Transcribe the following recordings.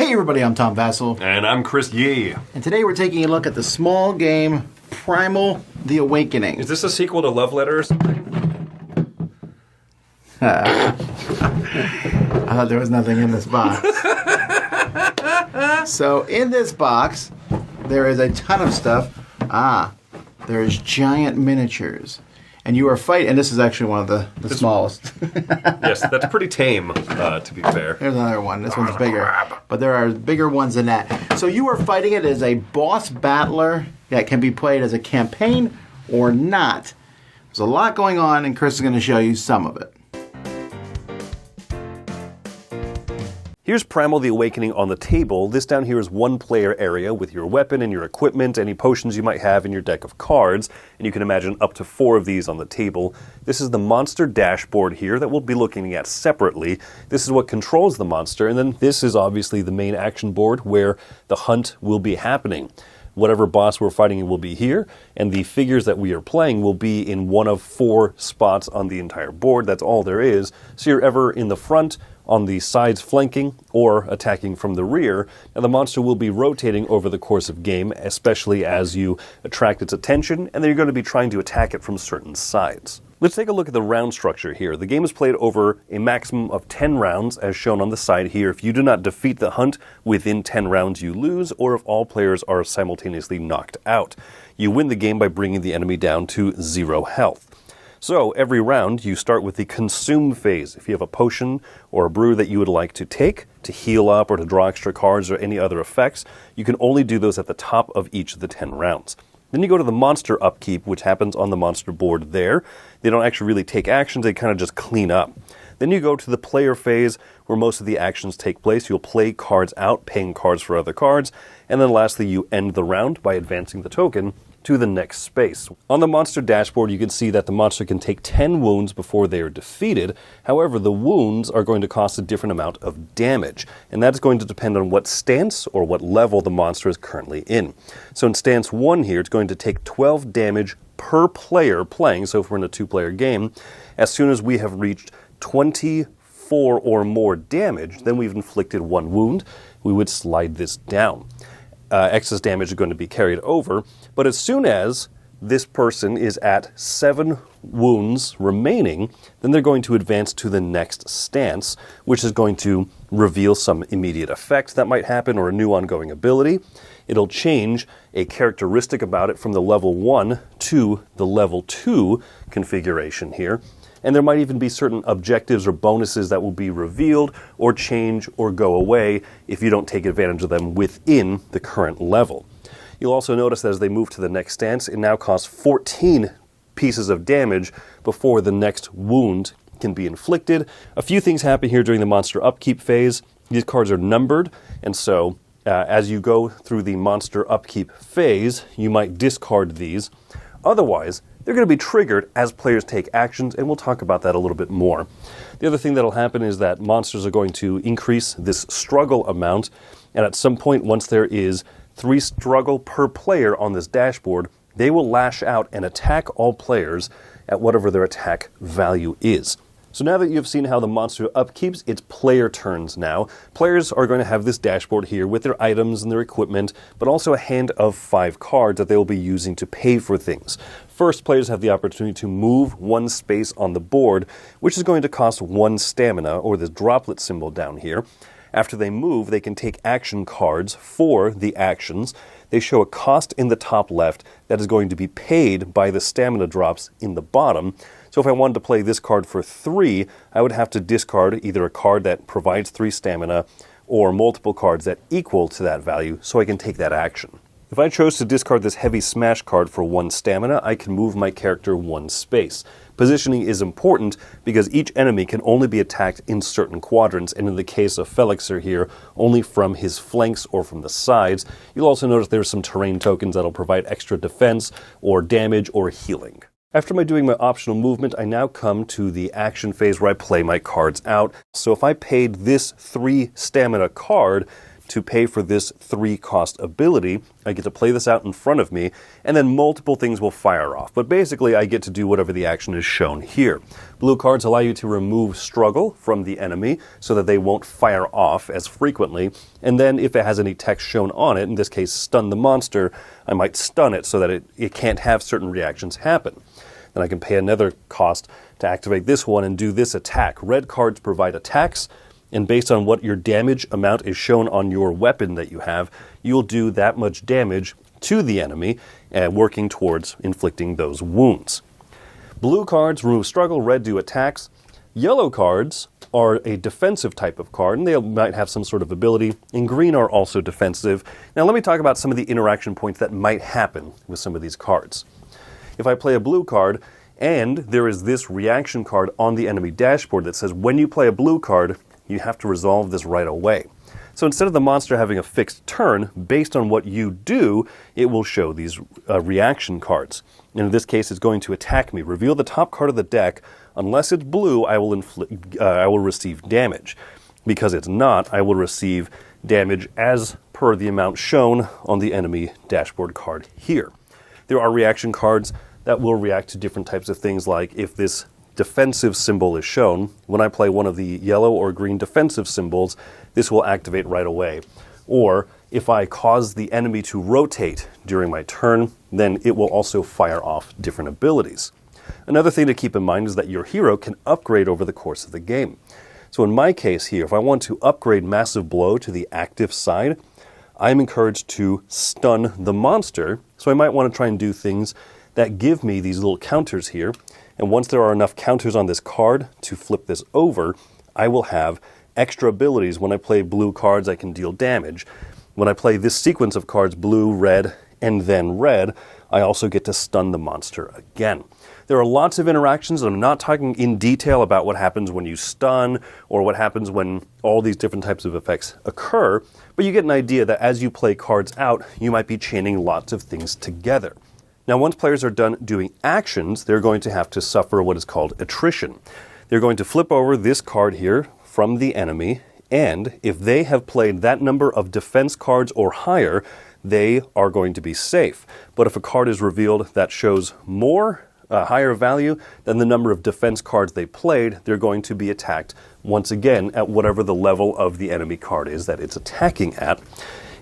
Hey everybody, I'm Tom Vassell. And I'm Chris Yee. And today we're taking a look at the small game Primal, The Awakening. Is this a sequel to Love Letter or something? I thought there was nothing in this box. So in this box, there is a ton of stuff. There is giant miniatures. And you are fighting, and this is actually one of the smallest. Yes, that's pretty tame, to be fair. There's another one. This one's bigger. But there are bigger ones than that. So you are fighting it as a boss battler that can be played as a campaign or not. There's a lot going on, and Chris is going to show you some of it. Here's Primal the Awakening on the table. This down here is one player area with your weapon and your equipment, any potions you might have in your deck of cards, and you can imagine up to 4 of these on the table. This is the monster dashboard here that we'll be looking at separately. This is what controls the monster, and then this is obviously the main action board where the hunt will be happening. Whatever boss we're fighting will be here, and the figures that we are playing will be in one of 4 spots on the entire board. That's all there is. So you're ever in the front, on the sides flanking, or attacking from the rear. Now the monster will be rotating over the course of game, especially as you attract its attention, and then you're going to be trying to attack it from certain sides. Let's take a look at the round structure here. The game is played over a maximum of 10 rounds, as shown on the side here. If you do not defeat the hunt within 10 rounds, you lose, or if all players are simultaneously knocked out. You win the game by bringing the enemy down to 0 health. So every round, you start with the consume phase. If you have a potion or a brew that you would like to take to heal up or to draw extra cards or any other effects, you can only do those at the top of each of the 10 rounds. Then you go to the monster upkeep, which happens on the monster board there. They don't actually really take actions, they kind of just clean up. Then you go to the player phase, where most of the actions take place. You'll play cards out, paying cards for other cards, and then lastly you end the round by advancing the token to the next space. On the monster dashboard, you can see that the monster can take 10 wounds before they are defeated. However, the wounds are going to cost a different amount of damage, and that's going to depend on what stance or what level the monster is currently in. So in stance 1 here, it's going to take 12 damage per player playing, so if we're in a 2-player game, as soon as we have reached 24 or more damage, then we've inflicted 1 wound, we would slide this down. Excess damage is going to be carried over, but as soon as this person is at 7 wounds remaining, then they're going to advance to the next stance, which is going to reveal some immediate effect that might happen or a new ongoing ability. It'll change a characteristic about it from the level 1 to the level 2 configuration here. And there might even be certain objectives or bonuses that will be revealed or change or go away if you don't take advantage of them within the current level. You'll also notice that as they move to the next stance, it now costs 14 pieces of damage before the next wound can be inflicted. A few things happen here during the monster upkeep phase. These cards are numbered, and so as you go through the monster upkeep phase, you might discard these. Otherwise, they're going to be triggered as players take actions, and we'll talk about that a little bit more. The other thing that'll happen is that monsters are going to increase this struggle amount, and at some point, once there is 3 struggle per player on this dashboard, they will lash out and attack all players at whatever their attack value is. So now that you've seen how the monster upkeeps, it's player turns now. Players are going to have this dashboard here with their items and their equipment, but also a hand of 5 cards that they will be using to pay for things. First, players have the opportunity to move 1 space on the board, which is going to cost 1 stamina, or this droplet symbol down here. After they move, they can take action cards for the actions. They show a cost in the top left that is going to be paid by the stamina drops in the bottom. So if I wanted to play this card for 3, I would have to discard either a card that provides 3 stamina or multiple cards that equal to that value so I can take that action. If I chose to discard this heavy smash card for 1 stamina, I can move my character 1 space. Positioning is important because each enemy can only be attacked in certain quadrants, and in the case of Felixer here, only from his flanks or from the sides. You'll also notice there's some terrain tokens that'll provide extra defense or damage or healing. After doing my optional movement, I now come to the action phase where I play my cards out. So if I paid this 3 stamina card to pay for this 3-cost ability. I get to play this out in front of me, and then multiple things will fire off. But basically, I get to do whatever the action is shown here. Blue cards allow you to remove struggle from the enemy so that they won't fire off as frequently. And then if it has any text shown on it, in this case, stun the monster, I might stun it so that it can't have certain reactions happen. Then I can pay another cost to activate this one and do this attack. Red cards provide attacks, and based on what your damage amount is shown on your weapon that you have, you'll do that much damage to the enemy, working towards inflicting those wounds. Blue cards remove struggle, red do attacks. Yellow cards are a defensive type of card, and they might have some sort of ability, and green are also defensive. Now let me talk about some of the interaction points that might happen with some of these cards. If I play a blue card, and there is this reaction card on the enemy dashboard that says when you play a blue card, you have to resolve this right away. So instead of the monster having a fixed turn, based on what you do, it will show these reaction cards. And in this case, it's going to attack me. Reveal the top card of the deck. Unless it's blue, I will receive damage. Because it's not, I will receive damage as per the amount shown on the enemy dashboard card here. There are reaction cards that will react to different types of things, like if this defensive symbol is shown, when I play one of the yellow or green defensive symbols, this will activate right away. Or if I cause the enemy to rotate during my turn, then it will also fire off different abilities. Another thing to keep in mind is that your hero can upgrade over the course of the game. So in my case here, if I want to upgrade Massive Blow to the active side, I'm encouraged to stun the monster, so I might want to try and do things that give me these little counters here. And once there are enough counters on this card to flip this over, I will have extra abilities. When I play blue cards, I can deal damage. When I play this sequence of cards, blue, red, and then red, I also get to stun the monster again. There are lots of interactions, and I'm not talking in detail about what happens when you stun or what happens when all these different types of effects occur, but you get an idea that as you play cards out, you might be chaining lots of things together. Now, once players are done doing actions, they're going to have to suffer what is called attrition. They're going to flip over this card here from the enemy, and if they have played that number of defense cards or higher, they are going to be safe. But if a card is revealed that shows more, higher value than the number of defense cards they played, they're going to be attacked once again at whatever the level of the enemy card is that it's attacking at.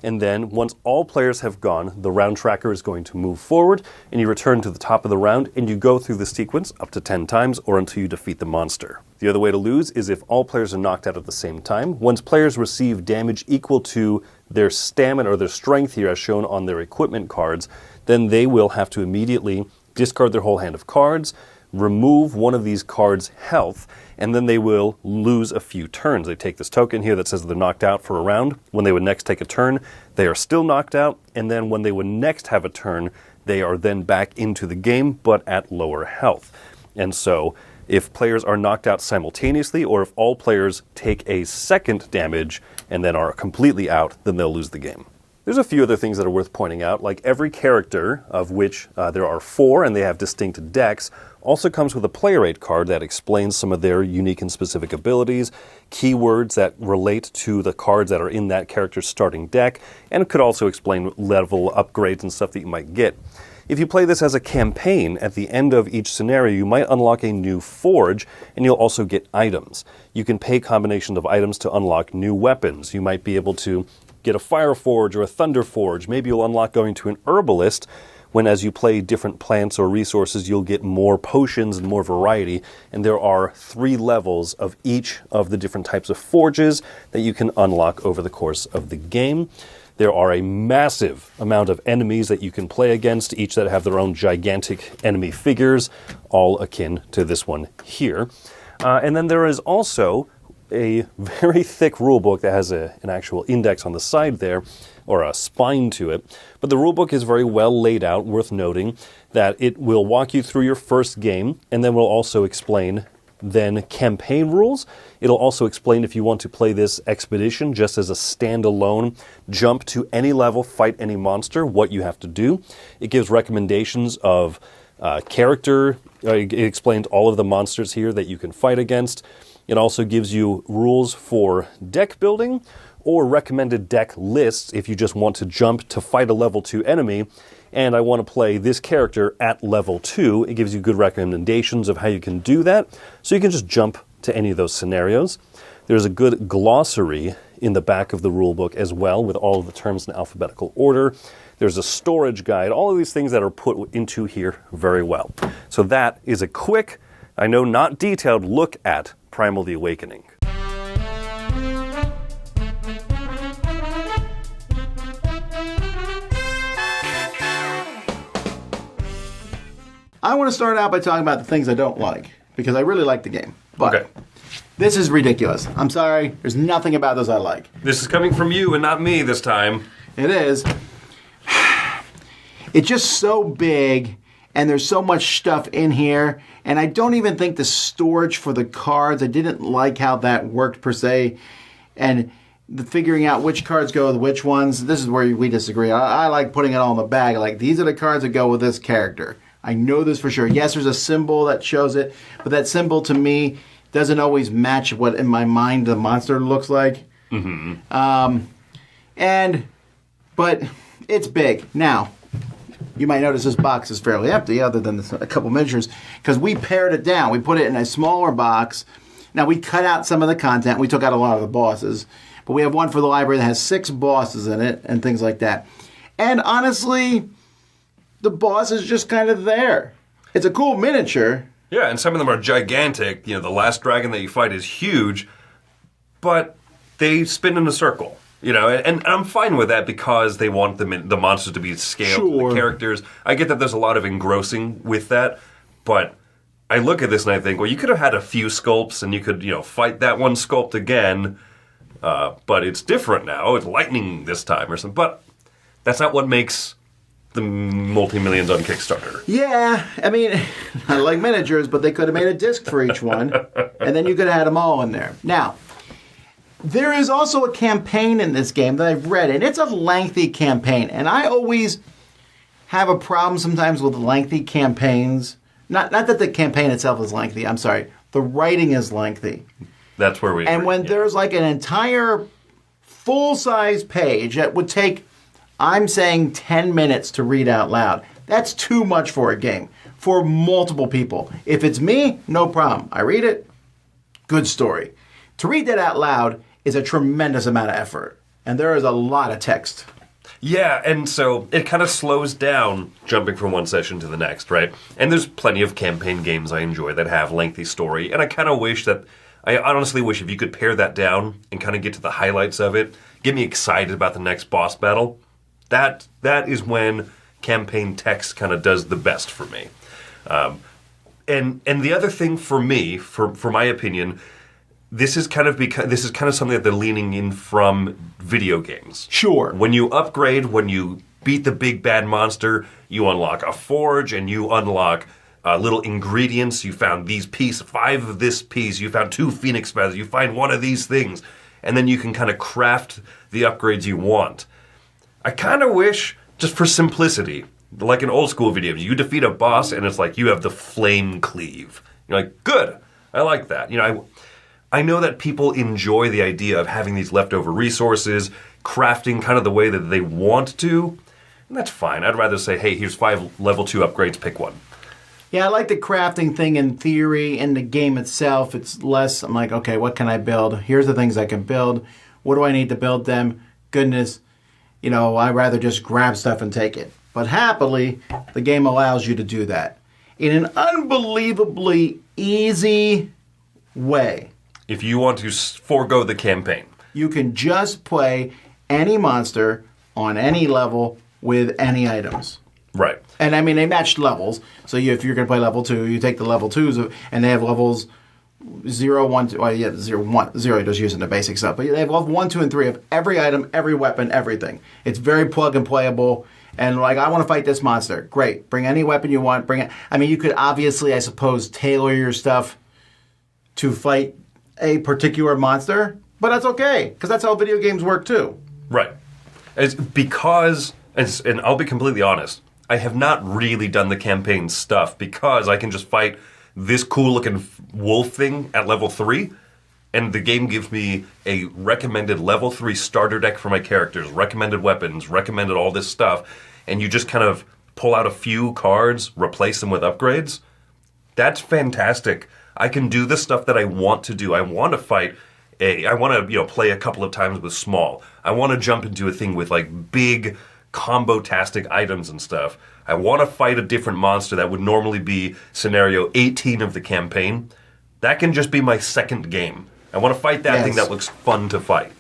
And then once all players have gone, the round tracker is going to move forward, and you return to the top of the round, and you go through the sequence up to 10 times or until you defeat the monster. The other way to lose is if all players are knocked out at the same time. Once players receive damage equal to their stamina or their strength here as shown on their equipment cards, then they will have to immediately discard their whole hand of cards, remove one of these cards' health, and then they will lose a few turns. They take this token here that says they're knocked out for a round. When they would next take a turn, they are still knocked out, and then when they would next have a turn, they are then back into the game, but at lower health. And so, if players are knocked out simultaneously, or if all players take a second damage and then are completely out, then they'll lose the game. There's a few other things that are worth pointing out, like every character, of which there are 4 and they have distinct decks, also comes with a player aid card that explains some of their unique and specific abilities, keywords that relate to the cards that are in that character's starting deck, and it could also explain level upgrades and stuff that you might get. If you play this as a campaign, at the end of each scenario, you might unlock a new forge, and you'll also get items. You can pay combinations of items to unlock new weapons. You might be able to get a fire forge or a thunder forge. Maybe you'll unlock going to an herbalist, when as you play different plants or resources, you'll get more potions and more variety. And there are 3 levels of each of the different types of forges that you can unlock over the course of the game. There are a massive amount of enemies that you can play against, each that have their own gigantic enemy figures, all akin to this one here. And then there is also a very thick rulebook that has an actual index on the side there, or a spine to it. But the rulebook is very well laid out, worth noting that it will walk you through your first game, and then will also explain then campaign rules. It'll also explain if you want to play this expedition just as a standalone, jump to any level, fight any monster, what you have to do. It gives recommendations of character. It explains all of the monsters here that you can fight against. It also gives you rules for deck building, or recommended deck lists if you just want to jump to fight a level 2 enemy, and I want to play this character at level 2. It gives you good recommendations of how you can do that, so you can just jump to any of those scenarios. There's a good glossary in the back of the rulebook as well, with all of the terms in alphabetical order. There's a storage guide, all of these things that are put into here very well. So that is a quick, I know not detailed, look at Primal the Awakening. I want to start out by talking about the things I don't like, because I really like the game. But Okay. this is ridiculous. I'm sorry. There's nothing about this I like. This is coming from you and not me this time. It is. It's just so big, and there's so much stuff in here, and I don't even think the storage for the cards, I didn't like how that worked per se, and the figuring out which cards go with which ones, this is where we disagree. I like putting it all in the bag, like these are the cards that go with this character. I know this for sure. Yes, there's a symbol that shows it, but that symbol to me doesn't always match what in my mind the monster looks like. Mm-hmm. But it's big. Now, you might notice this box is fairly empty, other than a couple miniatures, because we pared it down. We put it in a smaller box. Now, we cut out some of the content. We took out a lot of the bosses. But we have one for the library that has 6 bosses in it and things like that. And honestly, the boss is just kind of there. It's a cool miniature. Yeah, and some of them are gigantic. The last dragon that you fight is huge, but they spin in a circle. And I'm fine with that because they want the monsters to be scaled to the characters. I get that there's a lot of engrossing with that, but I look at this and I think, well, you could have had a few sculpts and you could, fight that one sculpt again, but it's different now. It's lightning this time or something. But that's not what makes the multi-millions on Kickstarter. Yeah, I mean, I like miniatures, but they could have made a disc for each one, and then you could have had them all in there. Now, there is also a campaign in this game that I've read, and it's a lengthy campaign. And I always have a problem sometimes with lengthy campaigns. Not that the campaign itself is lengthy. I'm sorry. The writing is lengthy. That's where we... And when there's like an entire full-size page that would take, I'm saying, 10 minutes to read out loud, that's too much for a game, for multiple people. If it's me, no problem. I read it, good story. To read that out loud is a tremendous amount of effort, and there is a lot of text. Yeah, and so it kind of slows down jumping from one session to the next, right? And there's plenty of campaign games I enjoy that have lengthy story, and I honestly wish if you could pare that down and kind of get to the highlights of it, get me excited about the next boss battle. That is when campaign text kind of does the best for me. And the other thing for me, for my opinion, this is kind of something that they're leaning in from video games. Sure. When you upgrade, when you beat the big bad monster, you unlock a forge and you unlock little ingredients. You found these 5 of this piece. You found 2 phoenix feathers. You find 1 of these things. And then you can kind of craft the upgrades you want. I kind of wish, just for simplicity, like in old school video games, you defeat a boss and it's like you have the flame cleave. You're like, good. I like that. I know that people enjoy the idea of having these leftover resources, crafting kind of the way that they want to, and that's fine. I'd rather say, hey, here's 5 level 2 upgrades, pick one. Yeah, I like the crafting thing in theory. In the game itself, it's less, I'm like, okay, what can I build? Here's the things I can build. What do I need to build them? Goodness, I'd rather just grab stuff and take it. But happily, the game allows you to do that in an unbelievably easy way. If you want to forego the campaign. You can just play any monster on any level with any items. Right. And I mean, they matched levels. So if you're going to play level 2, you take the level 2s, and they have levels 0, 1, 2, well, yeah, 0, 1, 0, just using the basic stuff. But they have level 1, 2, and 3 of every item, every weapon, everything. It's very plug and playable. And like, I want to fight this monster. Great. Bring any weapon you want. Bring it. I mean, you could obviously, I suppose, tailor your stuff to fight a particular monster, but that's okay, because that's how video games work too. Right. And I'll be completely honest, I have not really done the campaign stuff because I can just fight this cool-looking wolf thing at level 3, and the game gives me a recommended level 3 starter deck for my characters, recommended weapons, recommended all this stuff, and you just kind of pull out a few cards, replace them with upgrades, that's fantastic. I can do the stuff that I want to do. I want to fight I want to, play a couple of times with small. I want to jump into a thing with like big combo-tastic items and stuff. I want to fight a different monster that would normally be scenario 18 of the campaign. That can just be my second game. I want to fight that thing that looks fun to fight.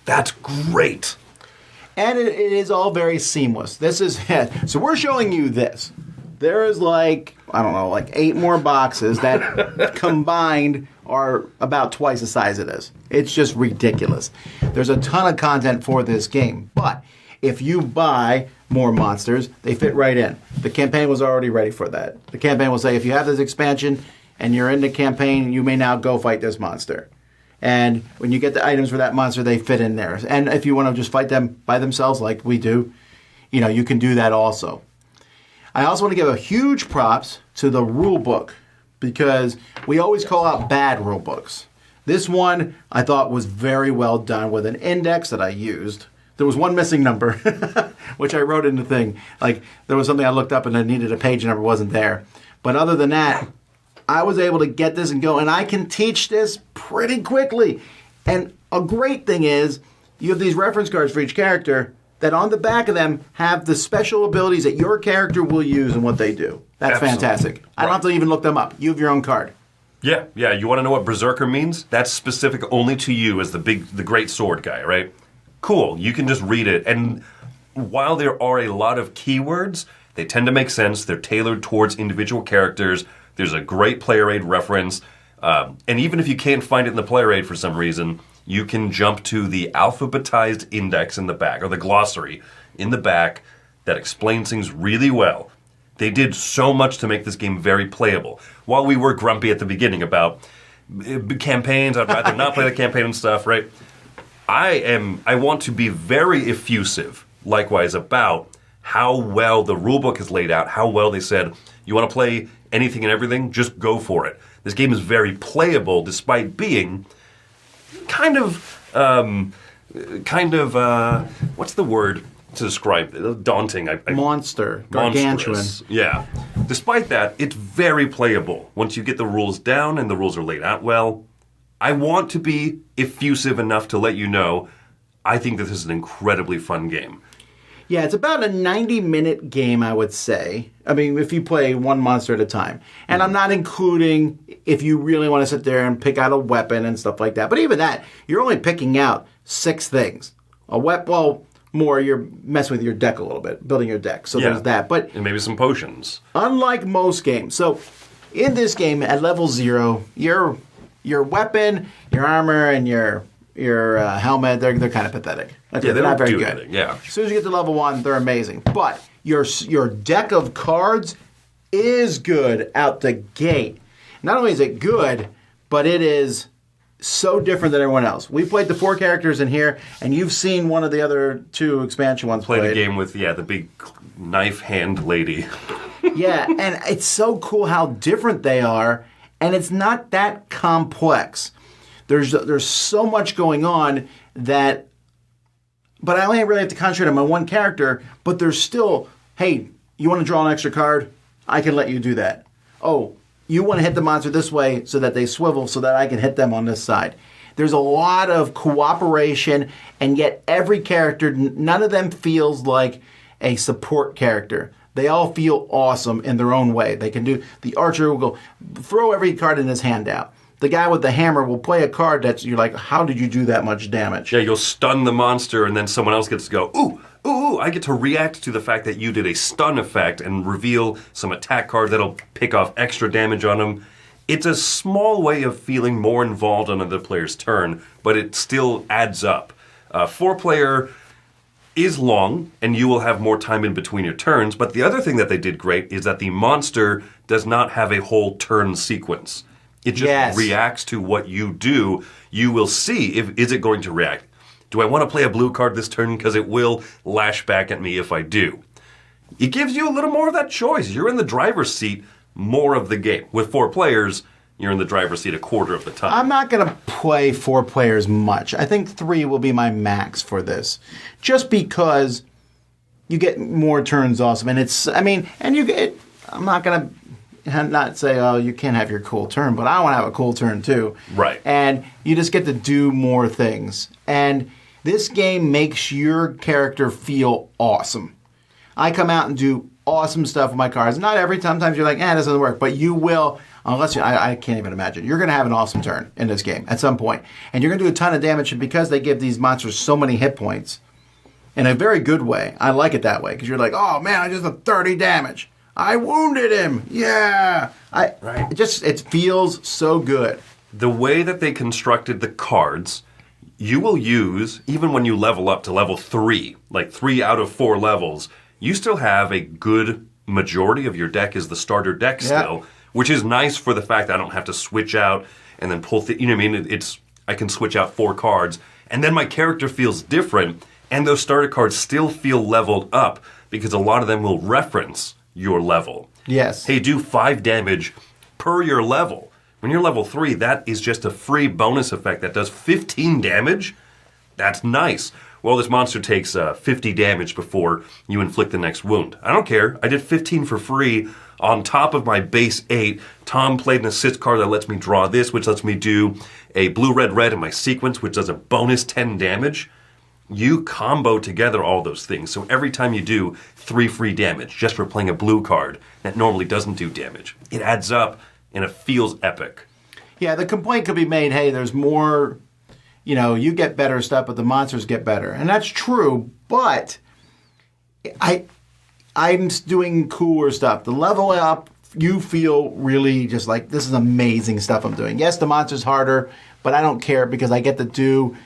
That's great. And it is all very seamless. This is so we're showing you this. There is like 8 more boxes that combined are about twice the size it is. It's just ridiculous. There's a ton of content for this game, but if you buy more monsters, they fit right in. The campaign was already ready for that. The campaign will say, if you have this expansion and you're in the campaign, you may now go fight this monster. And when you get the items for that monster, they fit in there. And if you want to just fight them by themselves like we do, you can do that also. I also want to give a huge props to the rule book, because we always call out bad rule books. This one I thought was very well done with an index that I used. There was one missing number, which I wrote in the thing. Like, there was something I looked up and I needed a page number, wasn't there. But other than that, I was able to get this and go, and I can teach this pretty quickly. And a great thing is, you have these reference cards for each character that on the back of them have the special abilities that your character will use and what they do. That's Absolutely. Fantastic. I don't have to even look them up. You have your own card. Yeah. You want to know what Berserker means? That's specific only to you as the great sword guy, right? Cool. You can just read it. And while there are a lot of keywords, they tend to make sense. They're tailored towards individual characters. There's a great player aid reference. And even if you can't find it in the player aid for some reason, you can jump to the alphabetized index in the back, or the glossary in the back, that explains things really well. They did so much to make this game very playable. While we were grumpy at the beginning about campaigns, I'd rather not play the campaign and stuff, right? I want to be very effusive, likewise, about how well the rulebook is laid out, how well they said, you want to play anything and everything, just go for it. This game is very playable, despite being kind of, what's the word to describe it? Daunting. Monster. Gargantuan. Monstrous. Yeah. Despite that, it's very playable. Once you get the rules down and the rules are laid out well, I want to be effusive enough to let you know I think that this is an incredibly fun game. Yeah, it's about a 90-minute game, I would say. I mean, if you play one monster at a time. And I'm not including if you really want to sit there and pick out a weapon and stuff like that. But even that, you're only picking out 6 things. More, you're messing with your deck a little bit, building your deck. So there's that. But and maybe some potions. Unlike most games. So in this game, at level 0, your weapon, your armor, and your helmet, they're kind of pathetic. They're not very good. Anything, yeah. As soon as you get to level 1, they're amazing. But your deck of cards is good out the gate. Not only is it good, but it is so different than everyone else. We played the 4 characters in here, and you've seen one of the other 2 expansion ones played. Played a game with, the big knife hand lady. Yeah, and it's so cool how different they are, and it's not that complex. There's so much going on that, but I only really have to concentrate on my one character, but there's still, hey, you want to draw an extra card? I can let you do that. Oh, you want to hit the monster this way so that they swivel so that I can hit them on this side. There's a lot of cooperation, and yet every character, none of them feels like a support character. They all feel awesome in their own way. They can do, the archer will go, throw every card in his hand out. The guy with the hammer will play a card that's, you're like, how did you do that much damage? Yeah, you'll stun the monster, and then someone else gets to go, ooh, I get to react to the fact that you did a stun effect and reveal some attack card that'll pick off extra damage on them. It's a small way of feeling more involved on another player's turn, but it still adds up. 4-player is long, and you will have more time in between your turns, but the other thing that they did great is that the monster does not have a whole turn sequence. It just reacts to what you do. You will see is it going to react. Do I want to play a blue card this turn? Because it will lash back at me if I do. It gives you a little more of that choice. You're in the driver's seat more of the game. With 4 players, you're in the driver's seat a quarter of the time. I'm not going to play 4 players much. I think 3 will be my max for this. Just because you get more turns awesome. And I'm not going to not say, oh, you can't have your cool turn, but I want to have a cool turn too. Right. And you just get to do more things. And this game makes your character feel awesome. I come out and do awesome stuff with my cards. Not every time. Sometimes you're like, this doesn't work. But you will, unless I can't even imagine. You're going to have an awesome turn in this game at some point. And you're going to do a ton of damage. And because they give these monsters so many hit points, in a very good way, I like it that way. Because you're like, oh man, I just did 30 damage. I wounded him. Yeah. It feels so good. The way that they constructed the cards, you will use, even when you level up to level 3, like 3 out of 4 levels, you still have a good majority of your deck is the starter deck still, which is nice for the fact that I don't have to switch out and then pull, you know what I mean? I can switch out 4 cards, and then my character feels different, and those starter cards still feel leveled up because a lot of them will reference your level. Yes. Hey, do 5 damage per your level. When you're level 3, that is just a free bonus effect that does 15 damage. That's nice. Well, this monster takes 50 damage before you inflict the next wound. I don't care. I did 15 for free on top of my base 8. Tom played an assist card that lets me draw this, which lets me do a blue-red-red in my sequence, which does a bonus 10 damage. You combo together all those things. So every time you do 3 free damage just for playing a blue card that normally doesn't do damage, it adds up and it feels epic. Yeah, the complaint could be made, hey, there's more, you get better stuff, but the monsters get better. And that's true, but I'm doing cooler stuff. The level up, you feel really just like, this is amazing stuff I'm doing. Yes, the monster's harder, but I don't care because I get to do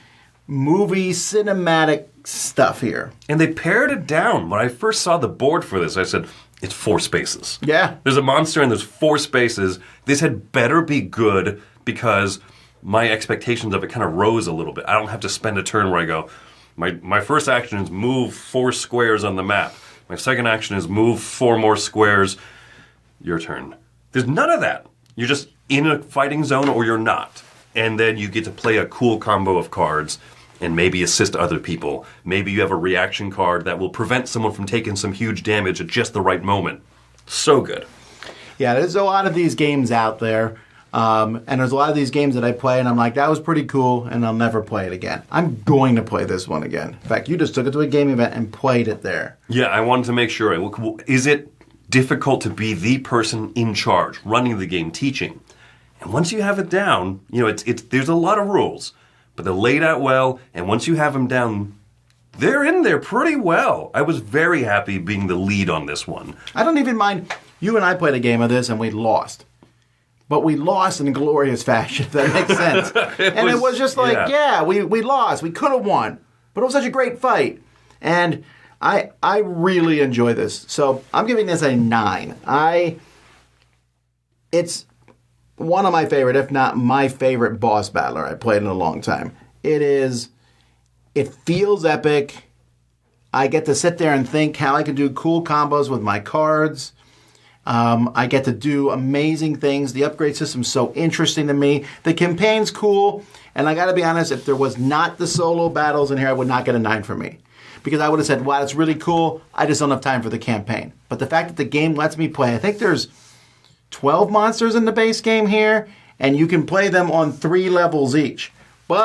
movie cinematic stuff here. And they pared it down. When I first saw the board for this, I said, it's 4 spaces. Yeah. There's a monster and there's 4 spaces. This had better be good because my expectations of it kind of rose a little bit. I don't have to spend a turn where I go, my first action is move 4 squares on the map. My second action is move 4 more squares. Your turn. There's none of that. You're just in a fighting zone or you're not. And then you get to play a cool combo of cards and maybe assist other people. Maybe you have a reaction card that will prevent someone from taking some huge damage at just the right moment. So good. Yeah, there's a lot of these games out there. And there's a lot of these games that I play, and I'm like, that was pretty cool, and I'll never play it again. I'm going to play this one again. In fact, you just took it to a game event and played it there. Yeah, I wanted to make sure. Is it difficult to be the person in charge, running the game, teaching? And once you have it down, there's a lot of rules, but they're laid out well, and once you have them down, they're in there pretty well. I was very happy being the lead on this one. I don't even mind. You and I played a game of this, and we lost. But we lost in a glorious fashion, if that makes sense. It was just like, we lost. We could have won. But it was such a great fight. And I really enjoy this. So I'm giving this a 9. It's one of my favorite, if not my favorite boss battler I played in a long time. It feels epic. I get to sit there and think how I can do cool combos with my cards. I get to do amazing things. The upgrade system's so interesting to me. The campaign's cool. And I got to be honest, if there was not the solo battles in here, I would not get a 9 for me. Because I would have said, wow, it's really cool. I just don't have time for the campaign. But the fact that the game lets me play, I think there's 12 monsters in the base game here. And you can play them on 3 levels each. Me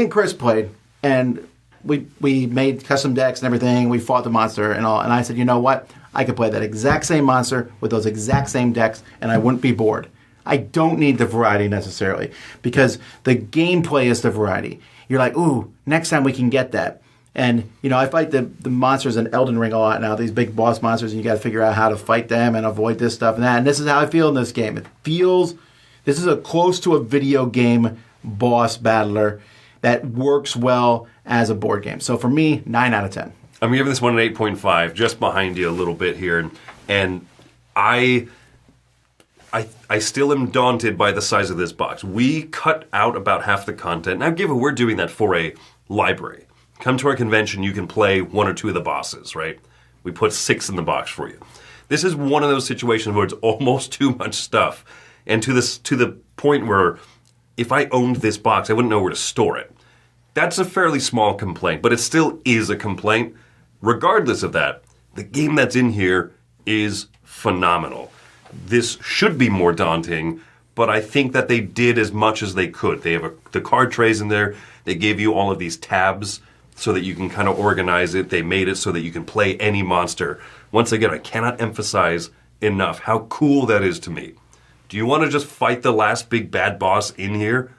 and Chris played. And we made custom decks and everything. We fought the monster and all. And I said, you know what? I could play that exact same monster with those exact same decks, and I wouldn't be bored. I don't need the variety necessarily, because the gameplay is the variety. You're like, ooh, next time we can get that. And, I fight the monsters in Elden Ring a lot now, these big boss monsters, and you got to figure out how to fight them and avoid this stuff and that. And this is how I feel in this game. This is a close to a video game boss battler that works well as a board game. So for me, 9 out of 10. I'm giving this one an 8.5, just behind you a little bit here. And I still am daunted by the size of this box. We cut out about half the content. Now, given we're doing that for a library. Come to our convention, you can play 1 or 2 of the bosses, right? We put 6 in the box for you. This is one of those situations where it's almost too much stuff. And to the point where if I owned this box, I wouldn't know where to store it. That's a fairly small complaint, but it still is a complaint. Regardless of that, the game that's in here is phenomenal. This should be more daunting, but I think that they did as much as they could. They have the card trays in there. They gave you all of these tabs so that you can kind of organize it. They made it so that you can play any monster. Once again, I cannot emphasize enough how cool that is to me. Do you want to just fight the last big bad boss in here?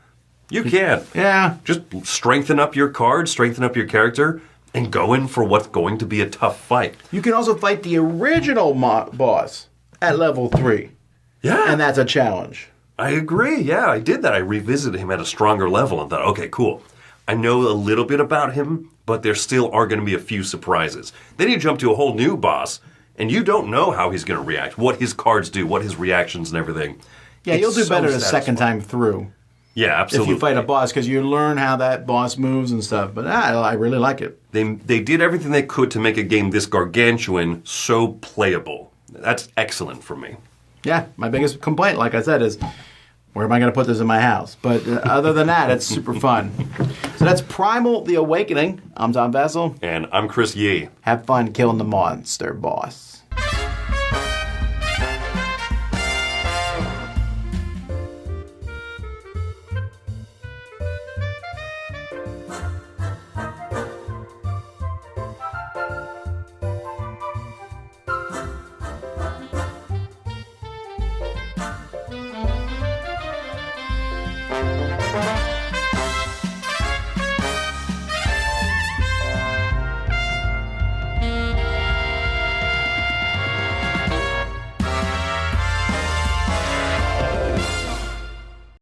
You can. Yeah. Just strengthen up your card, strengthen up your character, and go in for what's going to be a tough fight. You can also fight the original boss at level 3. Yeah. And that's a challenge. I agree. Yeah, I did that. I revisited him at a stronger level and thought, okay, cool. I know a little bit about him, but there still are going to be a few surprises. Then you jump to a whole new boss, and you don't know how he's going to react, what his cards do, what his reactions and everything. Yeah, you'll do better the second time through. Yeah, absolutely. If you fight a boss, because you learn how that boss moves and stuff. But I really like it. They did everything they could to make a game this gargantuan so playable. That's excellent for me. Yeah, my biggest complaint, like I said, is where am I going to put this in my house? But other than that, it's super fun. So that's Primal, The Awakening. I'm Tom Vessel. And I'm Chris Yee. Have fun killing the monster boss.